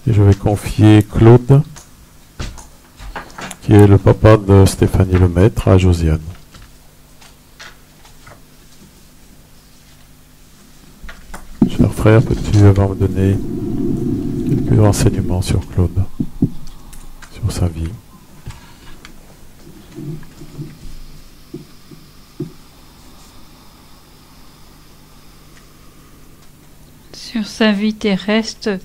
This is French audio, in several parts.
Et je vais confier Claude, qui est le papa de Stéphanie Lemaître, à Josiane. Cher frère, peux-tu avant me donner quelques renseignements sur Claude, sur sa vie? Sur sa vie terrestre,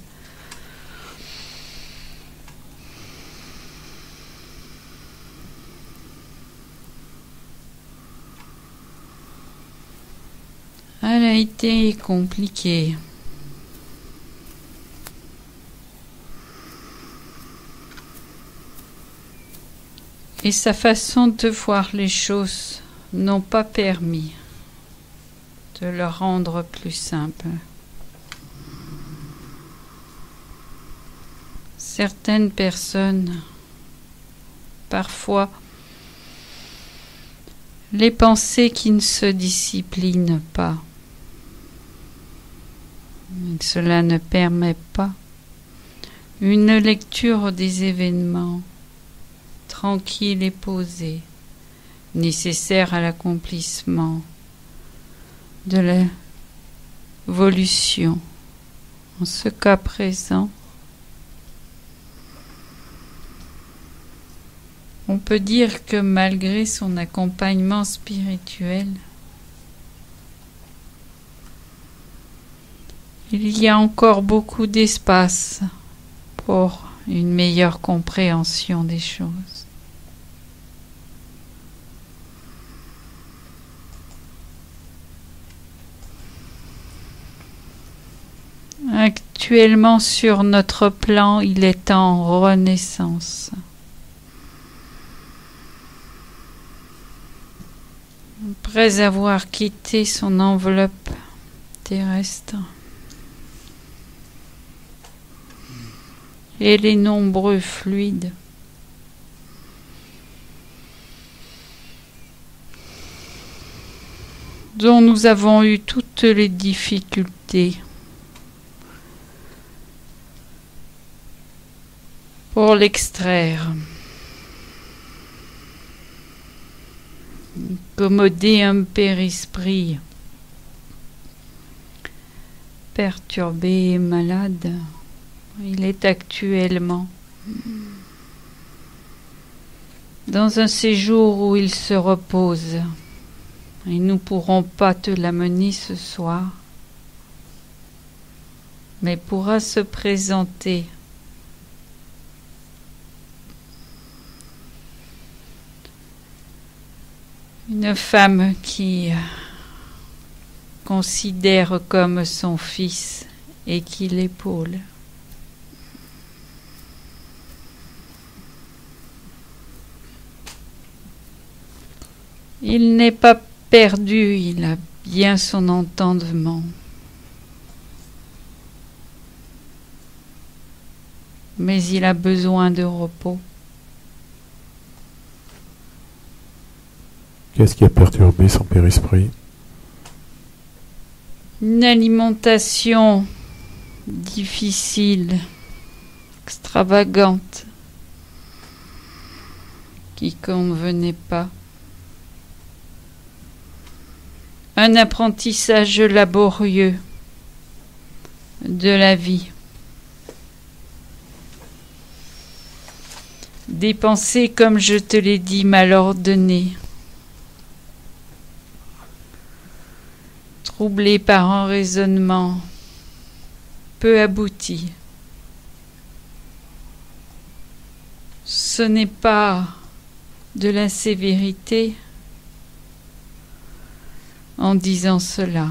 elle a été compliquée. Et sa façon de voir les choses n'ont pas permis de le rendre plus simple. Certaines personnes, parfois, les pensées qui ne se disciplinent pas, cela ne permet pas une lecture des événements tranquille et posée, nécessaire à l'accomplissement de l'évolution. En ce cas présent, on peut dire que malgré son accompagnement spirituel, il y a encore beaucoup d'espace pour une meilleure compréhension des choses. Actuellement sur notre plan, il est en renaissance. Après avoir quitté son enveloppe terrestre et les nombreux fluides, dont nous avons eu toutes les difficultés pour l'extraire, accommoder un périsprit perturbé et malade. Il est actuellement dans un séjour où il se repose et nous ne pourrons pas te l'amener ce soir, mais pourra se présenter une femme qui considère comme son fils et qui l'épaule. Il n'est pas perdu, il a bien son entendement. Mais il a besoin de repos. Qu'est-ce qui a perturbé son périsprit? Une alimentation difficile, extravagante, qui convenait pas. Un apprentissage laborieux de la vie. Des pensées, comme je te l'ai dit, mal ordonnées. Troublées par un raisonnement peu abouti. Ce n'est pas de la sévérité en disant cela.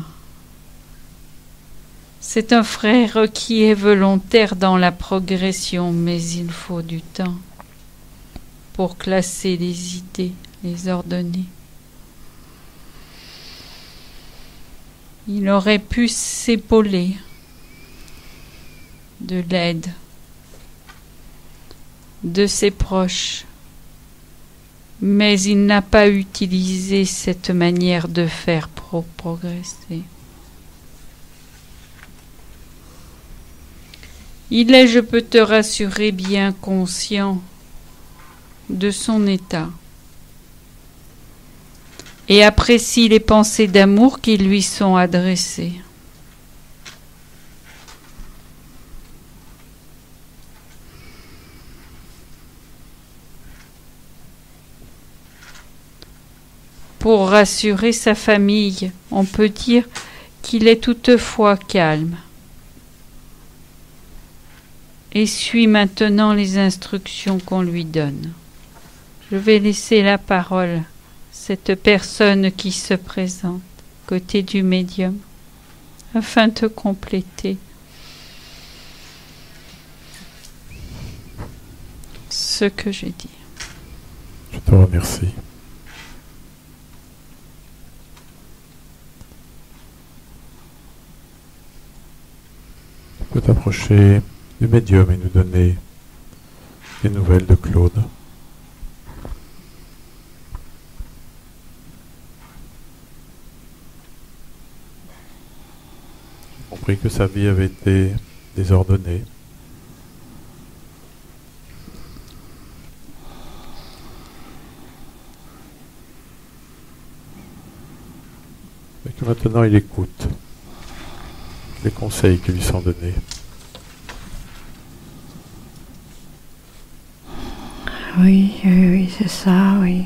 C'est un frère qui est volontaire dans la progression, mais il faut du temps pour classer les idées, les ordonner. Il aurait pu s'épauler de l'aide de ses proches, mais il n'a pas utilisé cette manière de faire pour progresser. Il est, je peux te rassurer, bien conscient de son état et apprécie les pensées d'amour qui lui sont adressées. Pour rassurer sa famille, on peut dire qu'il est toutefois calme et suit maintenant les instructions qu'on lui donne. Je vais laisser la parole à cette personne qui se présente côté du médium afin de compléter ce que j'ai dit. Je te remercie. Tu peux t'approcher du médium et nous donner des nouvelles de Claude. J'ai compris que sa vie avait été désordonnée. Et que maintenant il écoute les conseils qui lui sont donnés. Oui, c'est ça, oui.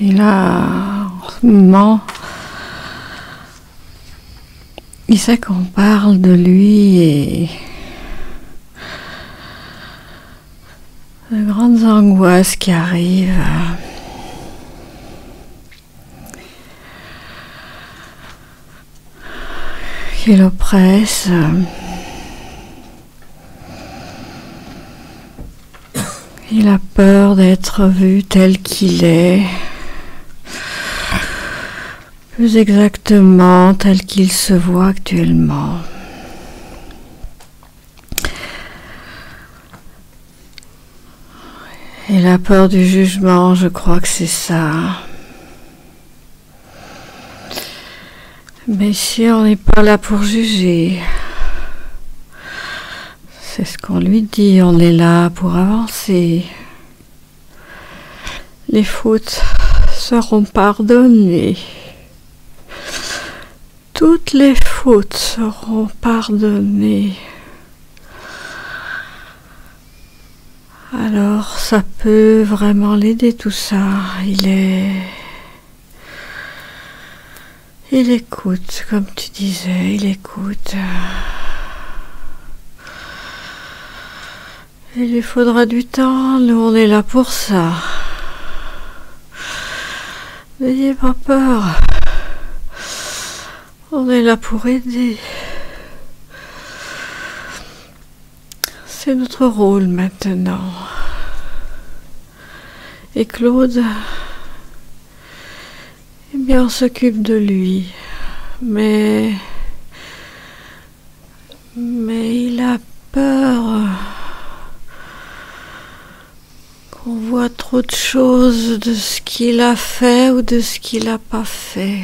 Il a, en ce moment, il sait qu'on parle de lui et de grandes angoisses qui arrivent. Qui l'oppresse. Il a peur d'être vu tel qu'il est. Plus exactement tel qu'il se voit actuellement. Il a peur du jugement, je crois que c'est ça. Mais si on n'est pas là pour juger, c'est ce qu'on lui dit, on est là pour avancer. Les fautes seront pardonnées. Toutes les fautes seront pardonnées. Alors ça peut vraiment l'aider tout ça. Il écoute, comme tu disais, il écoute. Il lui faudra du temps, nous on est là pour ça. N'ayez pas peur. On est là pour aider. C'est notre rôle maintenant. Et Claude, eh bien on s'occupe de lui. Mais il a peur qu'on voit trop de choses de ce qu'il a fait ou de ce qu'il n'a pas fait.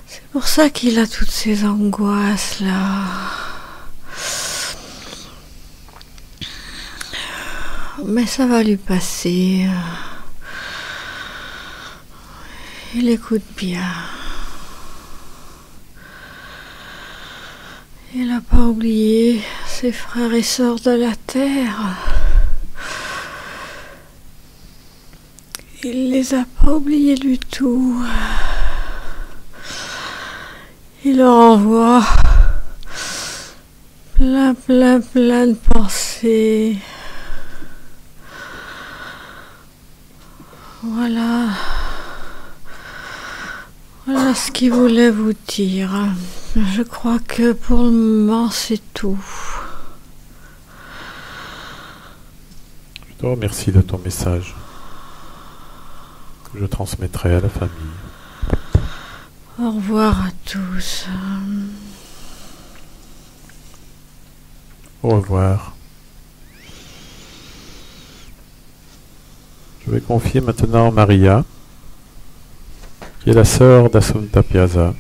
C'est pour ça qu'il a toutes ces angoisses là. Mais ça va lui passer. Il écoute bien. Il n'a pas oublié ses frères et sœurs de la terre. Il les a pas oubliés du tout. Il leur envoie plein de pensées. Voilà ce qu'il voulait vous dire. Je crois que pour le moment, c'est tout. Je te remercie de ton message que je transmettrai à la famille. Au revoir à tous. Au revoir. Je vais vais confier maintenant Maria, qui est la sœur d'Assunta Piazza.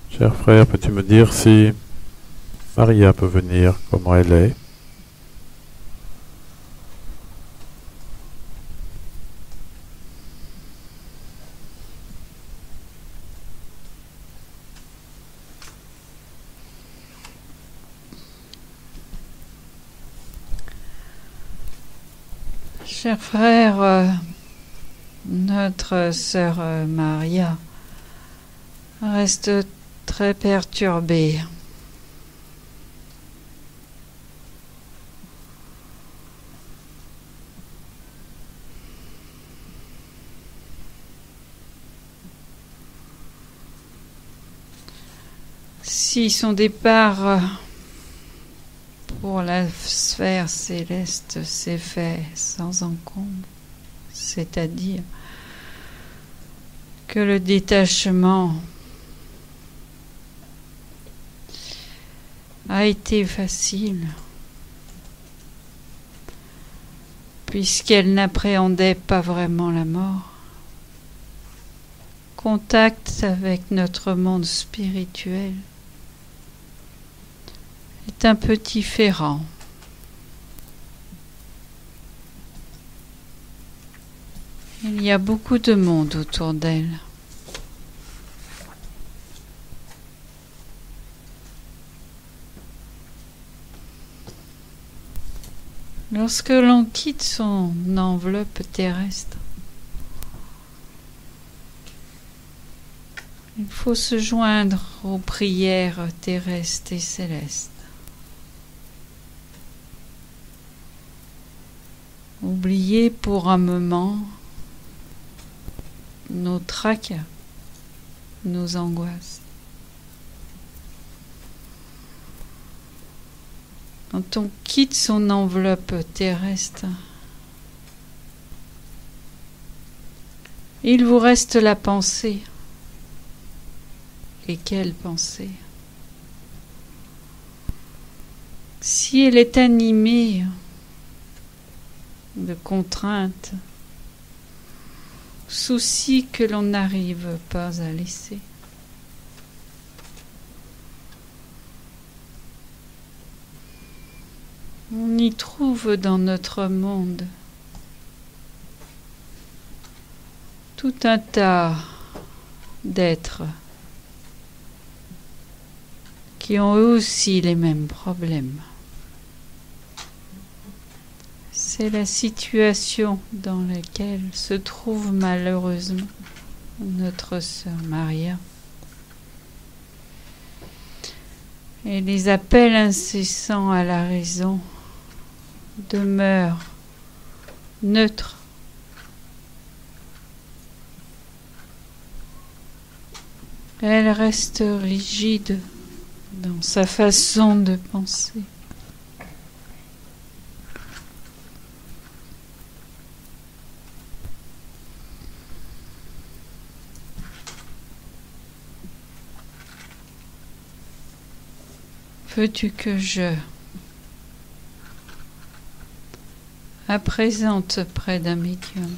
Cher frère, peux-tu me dire si Maria peut venir, comment elle est? Cher frère, notre sœur Maria reste très perturbée. Si son départ pour la sphère céleste s'est fait sans encombre, c'est-à-dire que le détachement a été facile, puisqu'elle n'appréhendait pas vraiment la mort. Contact avec notre monde spirituel est un peu différent. Il y a beaucoup de monde autour d'elle. Lorsque l'on quitte son enveloppe terrestre, il faut se joindre aux prières terrestres et célestes. Oublier pour un moment nos tracas, nos angoisses. Quand on quitte son enveloppe terrestre, il vous reste la pensée. Et quelle pensée? Si elle est animée de contraintes, soucis que l'on n'arrive pas à laisser. On y trouve dans notre monde tout un tas d'êtres qui ont eux aussi les mêmes problèmes. C'est la situation dans laquelle se trouve malheureusement notre sœur Maria. Et les appels incessants à la raison demeurent neutres. Elle reste rigide dans sa façon de penser. Veux-tu que je la présente près d'un médium?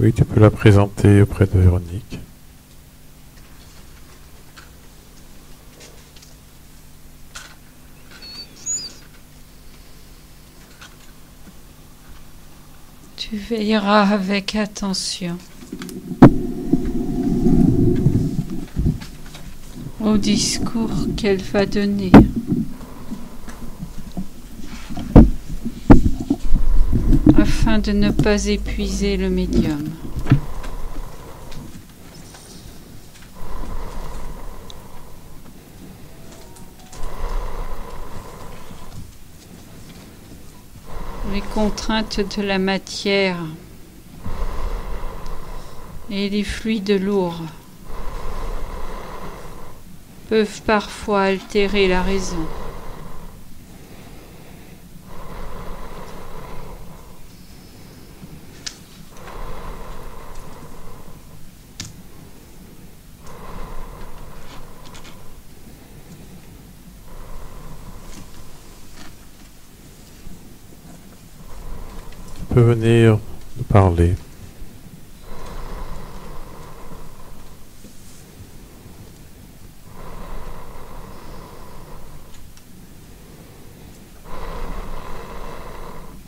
Oui, tu peux la présenter auprès de Véronique. Tu veilleras avec attention au discours qu'elle va donner. Afin de ne pas épuiser le médium. Les contraintes de la matière et les fluides lourds peuvent parfois altérer la raison. peux venir nous parler.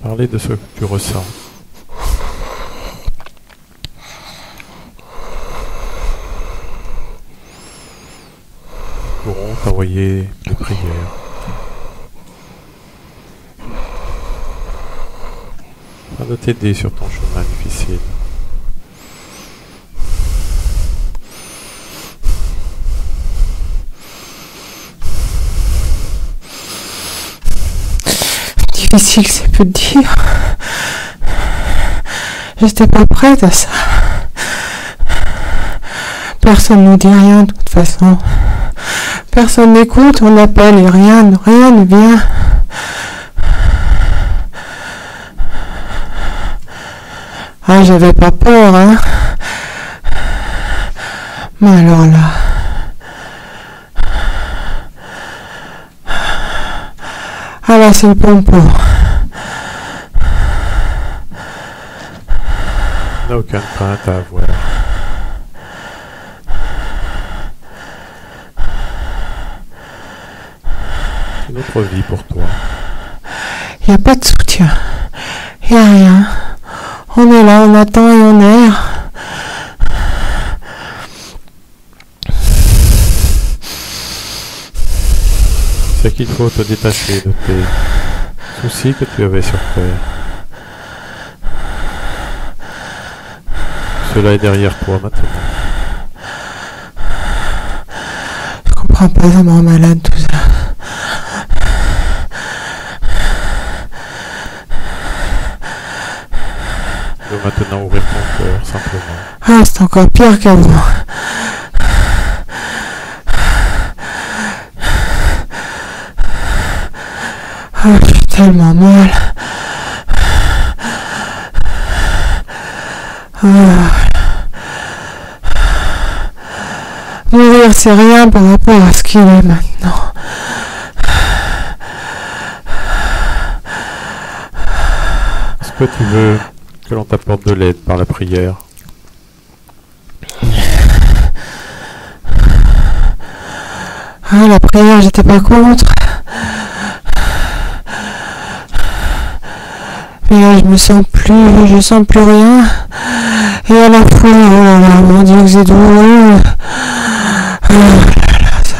Parler de ce que tu ressens. Nous pourrons t'envoyer des prières. Afin de t'aider sur ton chemin difficile. Difficile, c'est peu de dire. J'étais pas prête à ça. Personne ne nous dit rien de toute façon. Personne n'écoute, on appelle et rien ne vient. Ah, j'avais pas peur, hein. Mais alors là... Ah là, c'est le pompon. Il n'y a aucune crainte à avoir. C'est une autre vie pour toi. Il n'y a pas de soutien. Il n'y a rien. On est là, on attend et on erre. C'est qu'il faut te détacher de tes soucis que tu avais sur terre. Cela est derrière toi maintenant. Je comprends pas, ça me rend malade tout ça. Tu dois maintenant ouvrir ton cœur simplement. Ah, c'est encore pire qu'avant. Ah, j'ai tellement mal. Mourir, c'est rien par rapport à ce qu'il est maintenant. Est-ce que tu veux que l'on t'apporte de l'aide par la prière? Ah, la prière, j'étais pas contre. Mais là, je sens plus rien. Et à la fois, oh là là, mon Dieu, que c'est douloureux. Oh là là, ça...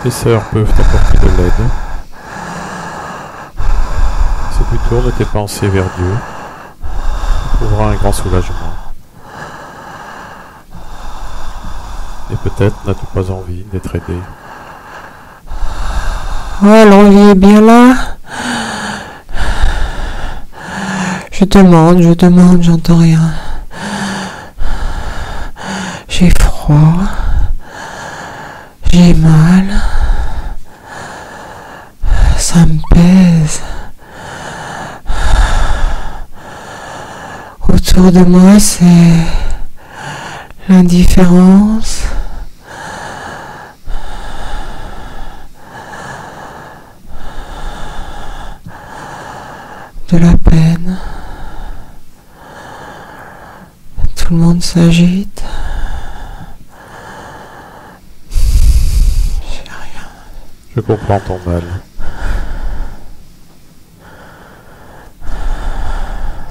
Tes sœurs peuvent t'apporter de l'aide. Si tu tournes tes pensées vers Dieu, tu trouveras un grand soulagement. Et peut-être n'as-tu pas envie d'être aidé. Ouais, l'envie est bien là. Je demande, j'entends rien. J'ai froid. J'ai mal. Ça me pèse. Autour de moi, c'est l'indifférence. De la peine. Tout le monde s'agite. J'ai rien. Je comprends ton mal.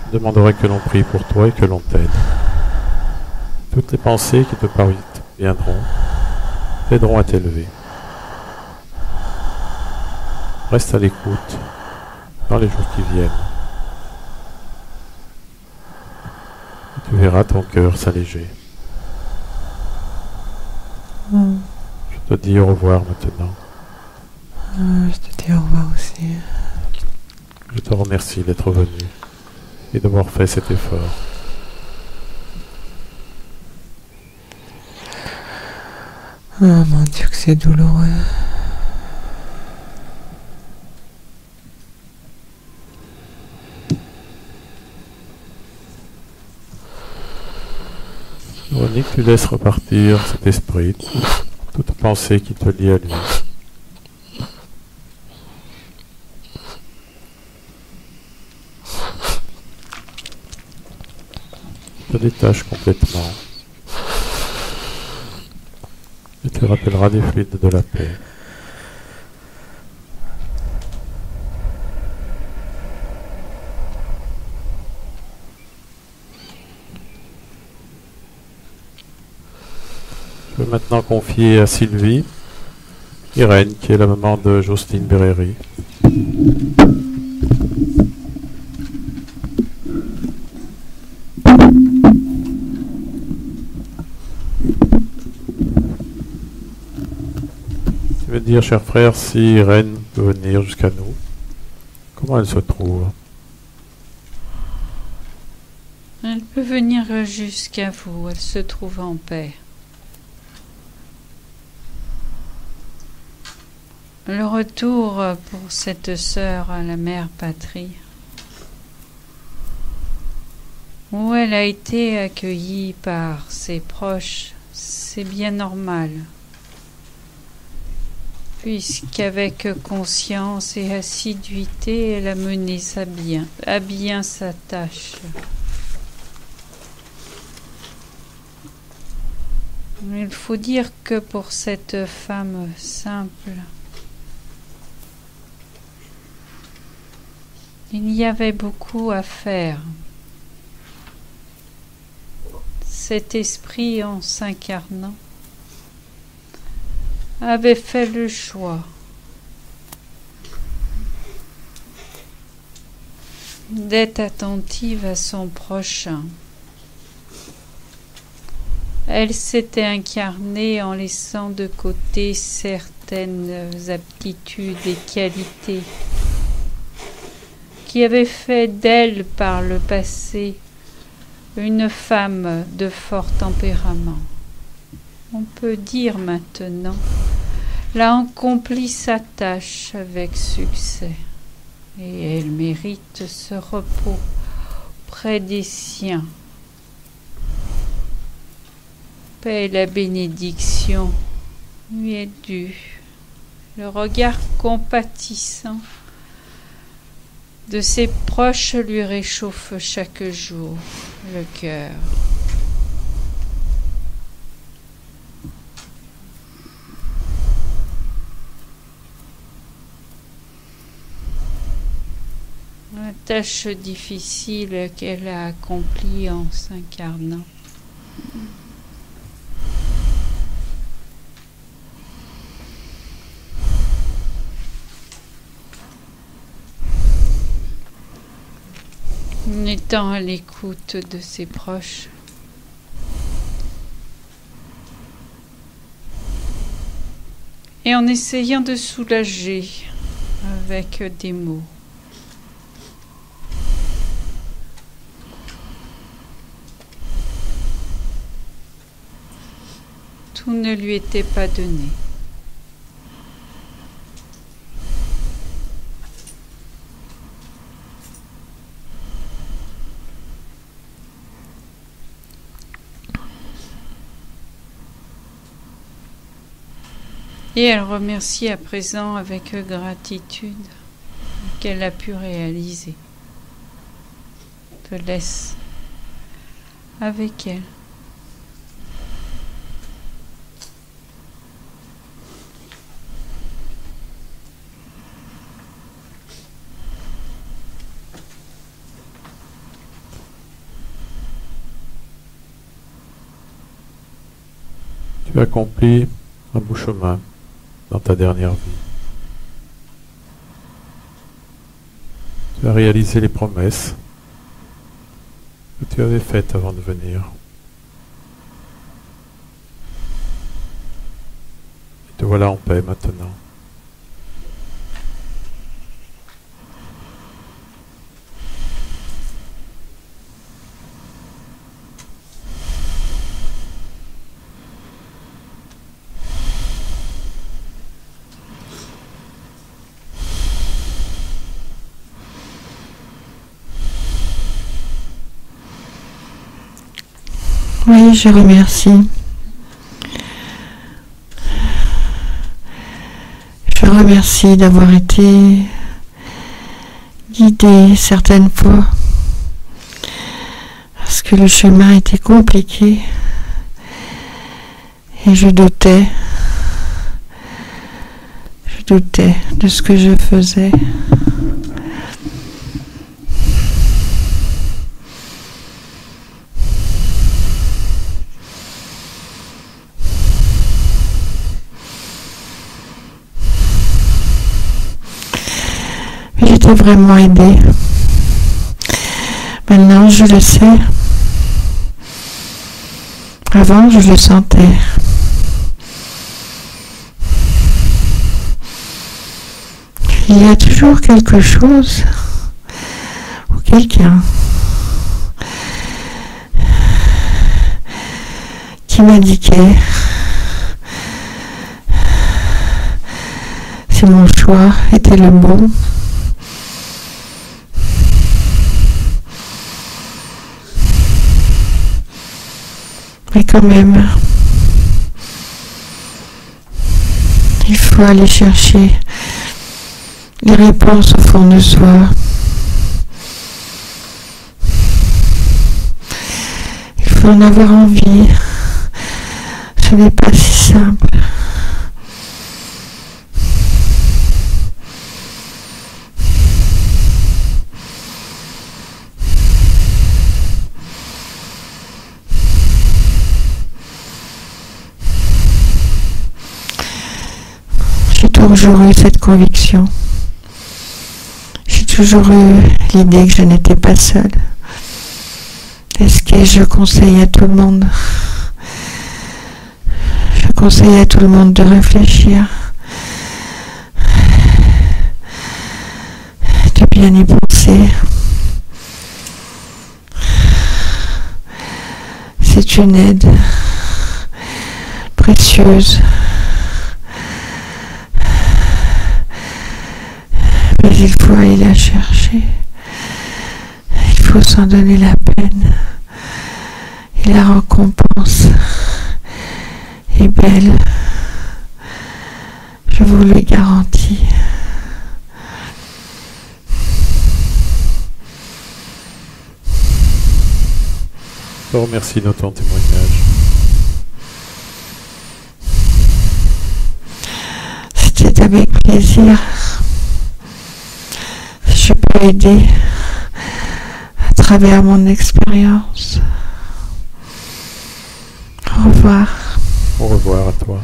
Je demanderai que l'on prie pour toi et que l'on t'aide. Toutes les pensées qui te parviendront t'aideront à t'élever. Reste à l'écoute dans les jours qui viennent. Et tu verras ton cœur s'alléger. Je te dis au revoir maintenant. Je te dis au revoir aussi. Je te remercie d'être venu et d'avoir fait cet effort. Oh mon Dieu, que c'est douloureux. Véronique, tu laisses repartir cet esprit, toute pensée qui te lie à lui. détache complètement et te rappellera des fluides de la paix. Je vais maintenant confier à Sylvie, Irène, qui est la maman de Jocelyne Berreri. Je vais dire, cher frère, si Irène peut venir jusqu'à nous, comment elle se trouve? Elle peut venir jusqu'à vous, elle se trouve en paix. Le retour pour cette sœur à la mère patrie, où elle a été accueillie par ses proches, c'est bien normal, puisqu'avec conscience et assiduité, elle a mené à bien sa tâche. Il faut dire que pour cette femme simple, il y avait beaucoup à faire. Cet esprit, en s'incarnant, avait fait le choix d'être attentive à son prochain. Elle s'était incarnée en laissant de côté certaines aptitudes et qualités qui avaient fait d'elle par le passé une femme de fort tempérament. On peut dire maintenant, elle a accompli sa tâche avec succès et elle mérite ce repos près des siens. Paix et la bénédiction lui est due. Le regard compatissant de ses proches lui réchauffe chaque jour le cœur. La tâche difficile qu'elle a accomplie en s'incarnant. En étant à l'écoute de ses proches, et en essayant de soulager avec des mots. Tout ne lui était pas donné. Et elle remercie à présent avec gratitude qu'elle a pu réaliser. Te laisse avec elle. Tu as accompli un bout chemin dans ta dernière vie. Tu as réalisé les promesses que tu avais faites avant de venir. Et te voilà en paix maintenant. Oui, je remercie. Je remercie d'avoir été guidée certaines fois. parce que le chemin était compliqué et je doutais de ce que je faisais. Mais j'étais vraiment aidée. Maintenant, je le sais. Avant, je le sentais. Il y a toujours quelque chose ou quelqu'un qui m'indiquait si mon choix était le bon. Mais quand même, il faut aller chercher les réponses au fond de soi. Il faut en avoir envie. Ce n'est pas si simple. J'ai toujours eu cette conviction. J'ai toujours eu l'idée que je n'étais pas seule. Et ce que je conseille à tout le monde. Je conseille à tout le monde de réfléchir. De bien y penser. C'est une aide précieuse. Mais il faut aller la chercher. Il faut s'en donner la peine. Et la récompense est belle. Je vous le garantis. Je te remercie de ton témoignage. C'était avec plaisir. Je peux aider à travers mon expérience. Au revoir. Au revoir à toi.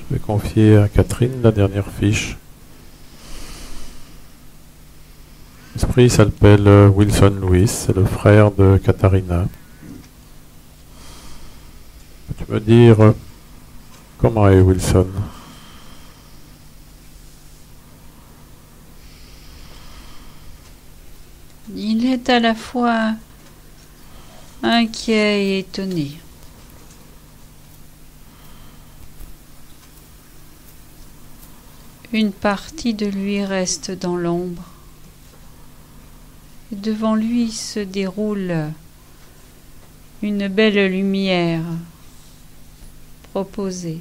Je vais confier à Catherine la dernière fiche. L'esprit s'appelle Wilson Lewis, c'est le frère de Katharina. Peux-tu me dire comment est Wilson? Il est à la fois inquiet et étonné. Une partie de lui reste dans l'ombre. Et devant lui se déroule une belle lumière proposée.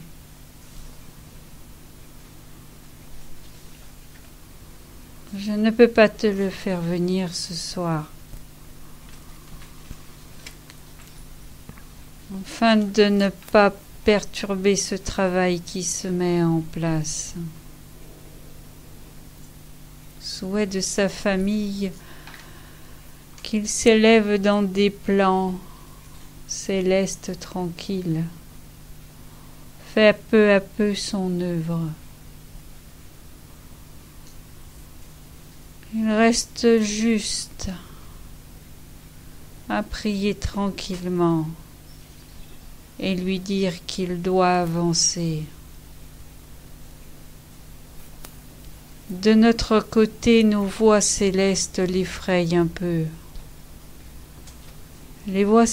Je ne peux pas te le faire venir ce soir. Afin de ne pas perturber ce travail qui se met en place. Souhait de sa famille qu'il s'élève dans des plans célestes tranquilles, fait peu à peu son œuvre. Il reste juste à prier tranquillement et lui dire qu'il doit avancer. De notre côté, nos voix célestes l'effrayent un peu. Les voix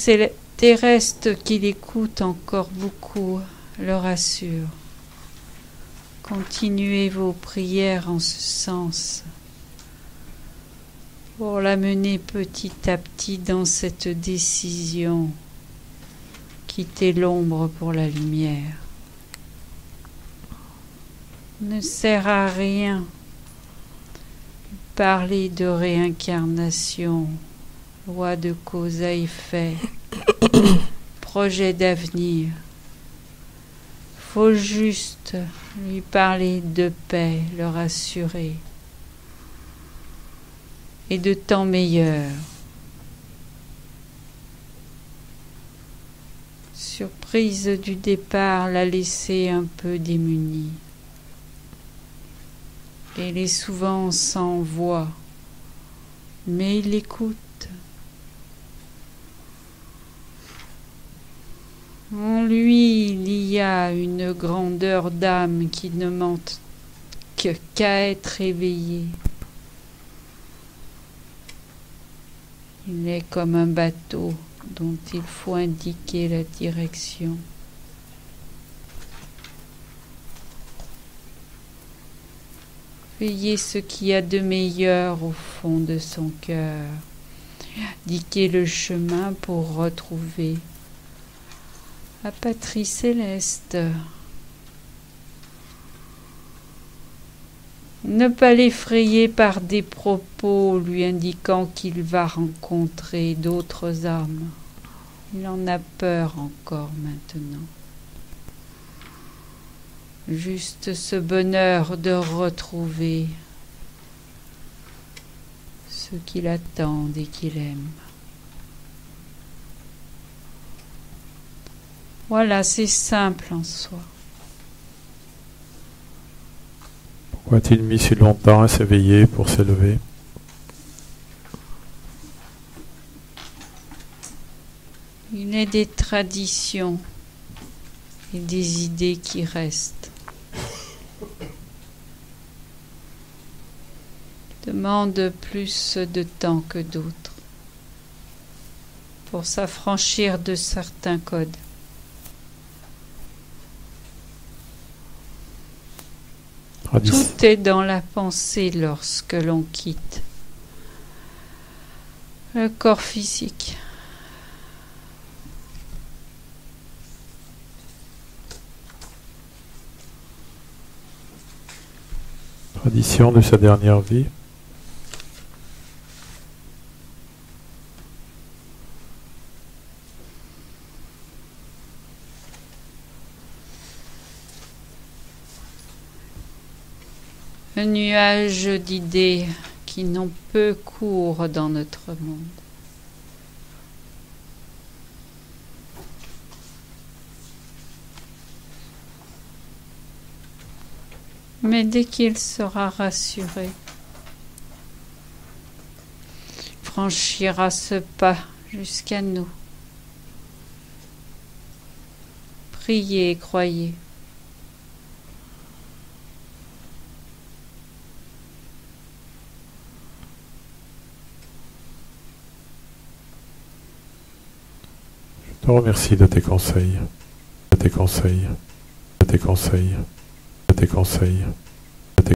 terrestres qu'il écoute encore beaucoup le rassurent. Continuez vos prières en ce sens. pour l'amener petit à petit dans cette décision. Quitter l'ombre pour la lumière. Ne sert à rien parler de réincarnation, loi de cause à effet, projet d'avenir. Faut juste lui parler de paix, le rassurer, et de temps meilleur. Surprise du départ l'a laissé un peu démuni. Elle est souvent sans voix, mais il écoute. En lui, il y a une grandeur d'âme qui ne manque qu'à être éveillée. Il est comme un bateau dont il faut indiquer la direction. Veillez ce qu'il y a de meilleur au fond de son cœur. Indiquez le chemin pour retrouver la patrie céleste. Ne pas l'effrayer par des propos lui indiquant qu'il va rencontrer d'autres âmes. Il en a peur encore maintenant. Juste ce bonheur de retrouver ceux qui l'attendent et qu'il aime. Voilà, c'est simple en soi. Pourquoi a-t-il mis si longtemps à s'éveiller pour s'élever? Il est des traditions et des idées qui restent. Demande plus de temps que d'autres pour s'affranchir de certains codes. Tout est dans la pensée lorsque l'on quitte le corps physique. Tradition de sa dernière vie. Un nuage d'idées qui n'ont peu cours dans notre monde. Mais dès qu'il sera rassuré, il franchira ce pas jusqu'à nous. Priez et croyez. Je te remercie de tes conseils, de tes conseils, de tes conseils, de tes conseils.